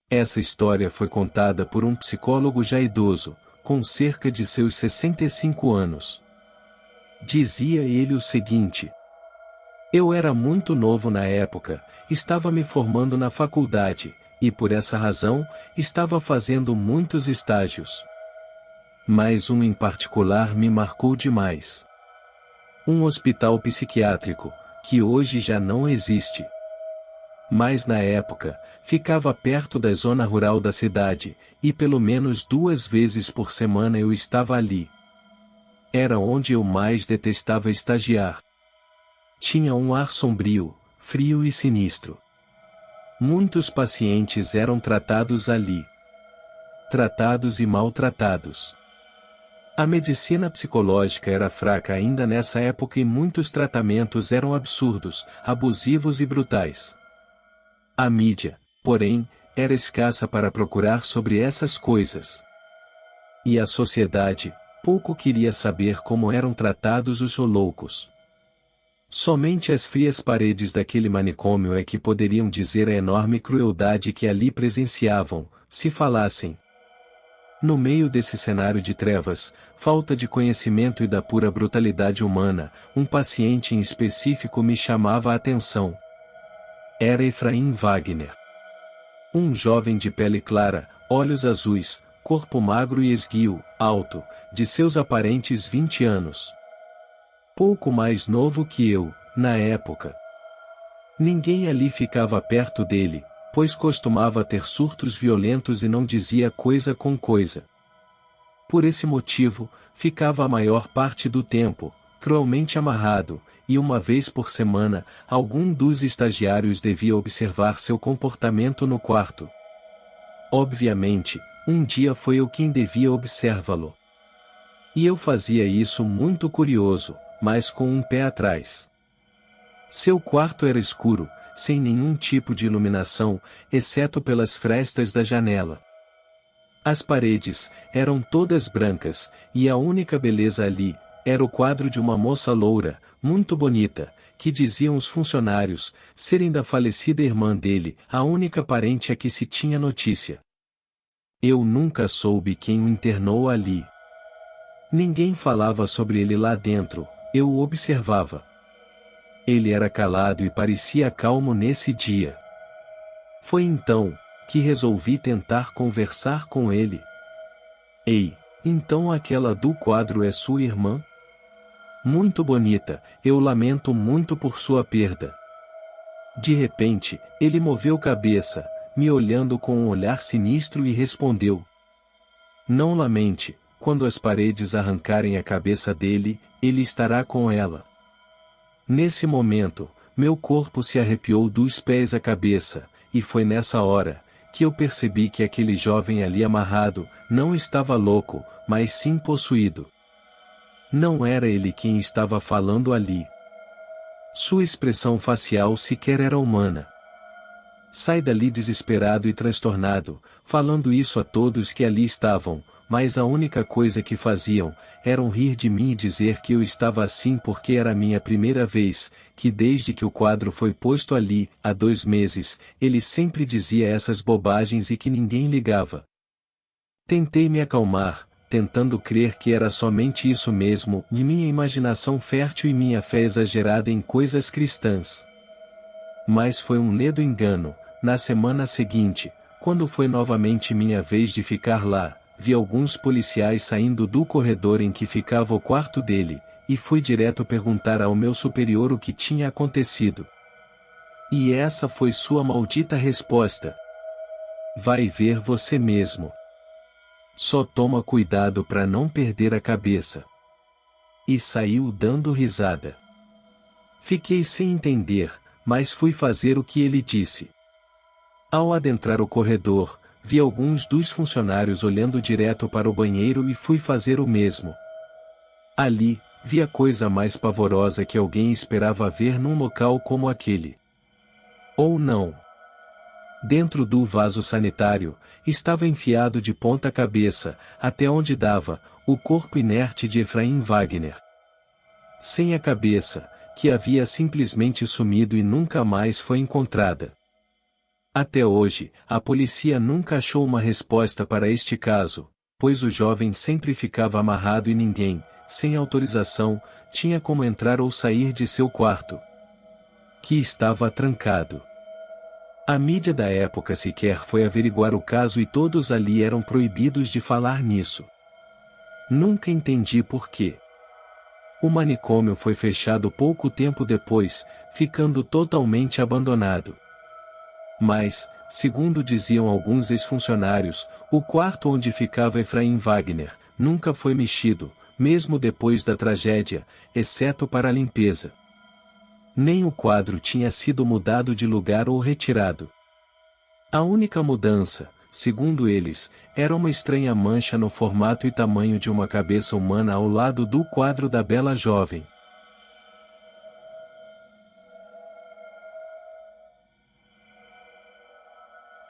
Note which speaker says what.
Speaker 1: Essa história foi contada por um psicólogo já idoso, com cerca de seus 65 anos. Dizia ele o seguinte: eu era muito novo na época, estava me formando na faculdade, e por essa razão, estava fazendo muitos estágios. Mas um em particular me marcou demais. Um hospital psiquiátrico, que hoje já não existe. Mas na época, ficava perto da zona rural da cidade, e pelo menos 2 vezes por semana eu estava ali. Era onde eu mais detestava estagiar. Tinha um ar sombrio, frio e sinistro. Muitos pacientes eram tratados ali. Tratados e maltratados. A medicina psicológica era fraca ainda nessa época e muitos tratamentos eram absurdos, abusivos e brutais. A mídia, porém, era escassa para procurar sobre essas coisas. E a sociedade, pouco queria saber como eram tratados os loucos. Somente as frias paredes daquele manicômio é que poderiam dizer a enorme crueldade que ali presenciavam, se falassem. No meio desse cenário de trevas, falta de conhecimento e da pura brutalidade humana, um paciente em específico me chamava a atenção. Era Efraim Wagner. Um jovem de pele clara, olhos azuis, corpo magro e esguio, alto, de seus aparentes 20 anos. Pouco mais novo que eu, na época. Ninguém ali ficava perto dele, pois costumava ter surtos violentos e não dizia coisa com coisa. Por esse motivo, ficava a maior parte do tempo, cruelmente amarrado, e uma vez por semana, algum dos estagiários devia observar seu comportamento no quarto. Obviamente, um dia foi eu quem devia observá-lo. E eu fazia isso muito curioso, mas com um pé atrás. Seu quarto era escuro, sem nenhum tipo de iluminação, exceto pelas frestas da janela. As paredes eram todas brancas, e a única beleza ali era o quadro de uma moça loura, muito bonita, que diziam os funcionários serem da falecida irmã dele, a única parente a que se tinha notícia. Eu nunca soube quem o internou ali. Ninguém falava sobre ele lá dentro, eu o observava. Ele era calado e parecia calmo nesse dia. Foi então que resolvi tentar conversar com ele. Ei, então aquela do quadro é sua irmã? Muito bonita, eu lamento muito por sua perda. De repente, ele moveu cabeça, me olhando com um olhar sinistro e respondeu: não lamente, quando as paredes arrancarem a cabeça dele, ele estará com ela. Nesse momento, meu corpo se arrepiou dos pés à cabeça, e foi nessa hora que eu percebi que aquele jovem ali amarrado não estava louco, mas sim possuído. Não era ele quem estava falando ali. Sua expressão facial sequer era humana. Sai dali desesperado e transtornado, falando isso a todos que ali estavam, mas a única coisa que faziam era rir de mim e dizer que eu estava assim porque era a minha primeira vez, que desde que o quadro foi posto ali, há 2 meses, ele sempre dizia essas bobagens e que ninguém ligava. Tentei me acalmar, tentando crer que era somente isso mesmo, de minha imaginação fértil e minha fé exagerada em coisas cristãs. Mas foi um ledo engano. Na semana seguinte, quando foi novamente minha vez de ficar lá, vi alguns policiais saindo do corredor em que ficava o quarto dele, e fui direto perguntar ao meu superior o que tinha acontecido. E essa foi sua maldita resposta: vai ver você mesmo. Só toma cuidado para não perder a cabeça. E saiu dando risada. Fiquei sem entender, mas fui fazer o que ele disse. Ao adentrar o corredor, vi alguns dos funcionários olhando direto para o banheiro e fui fazer o mesmo. Ali, vi a coisa mais pavorosa que alguém esperava ver num local como aquele. Ou não. Dentro do vaso sanitário, estava enfiado de ponta cabeça, até onde dava, o corpo inerte de Efraim Wagner. Sem a cabeça, que havia simplesmente sumido e nunca mais foi encontrada. Até hoje, a polícia nunca achou uma resposta para este caso, pois o jovem sempre ficava amarrado e ninguém, sem autorização, tinha como entrar ou sair de seu quarto, que estava trancado. A mídia da época sequer foi averiguar o caso e todos ali eram proibidos de falar nisso. Nunca entendi por quê. O manicômio foi fechado pouco tempo depois, ficando totalmente abandonado. Mas, segundo diziam alguns ex-funcionários, o quarto onde ficava Efraim Wagner nunca foi mexido, mesmo depois da tragédia, exceto para a limpeza. Nem o quadro tinha sido mudado de lugar ou retirado. A única mudança, segundo eles, era uma estranha mancha no formato e tamanho de uma cabeça humana ao lado do quadro da bela jovem.